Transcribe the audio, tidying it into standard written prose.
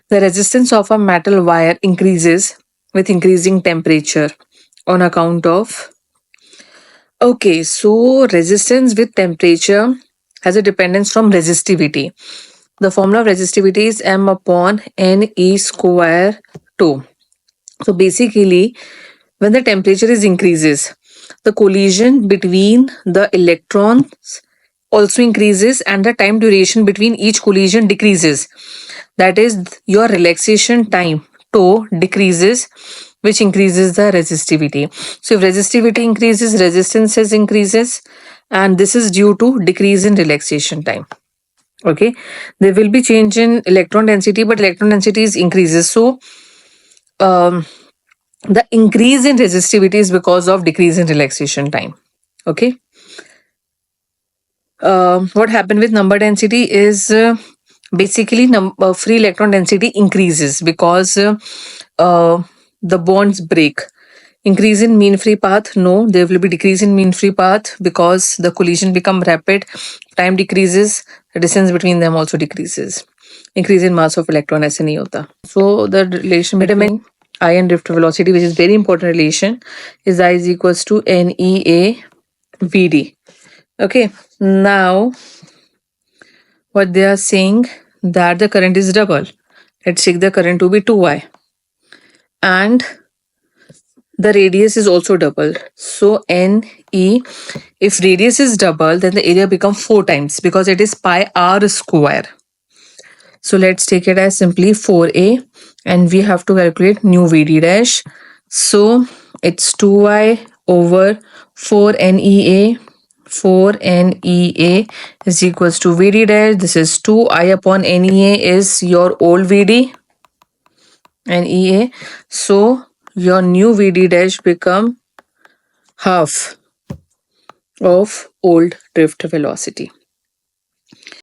The resistance of a metal wire increases with increasing temperature on account of. Okay, so resistance with temperature has a dependence from resistivity. The formula of resistivity is m upon Ne square 2. So basically, when the temperature is increases, the collision between the electrons also increases and the time duration between each collision decreases. That is, your relaxation time tau decreases, which increases the resistivity. So if resistivity increases, resistances increases, and this is due to decrease in relaxation time. Okay, there will be change in electron density, but electron density is increases. So the increase in resistivity is because of decrease in relaxation time. Okay. What happened with number density is basically free electron density increases because the bonds break. Increase in mean free path, no, there will be decrease in mean free path because the collision become rapid, time decreases, the distance between them also decreases. Increase in mass of electron ऐसे नहीं होता. So the relation between I and drift velocity, which is very important relation, is I is equals to NEA VD. Okay, now what they are saying that the current is double. Let's take the current to be 2I and the radius is also double. So NE, if radius is double, then the area becomes 4 times because it is pi r square. So let's take it as simply 4A and we have to calculate new VD dash. So it's 2I over 4NEA. 4NEA is equals to VD dash. This is 2I upon NEA is your old VD. NEA. So your new VD dash become half of old drift velocity.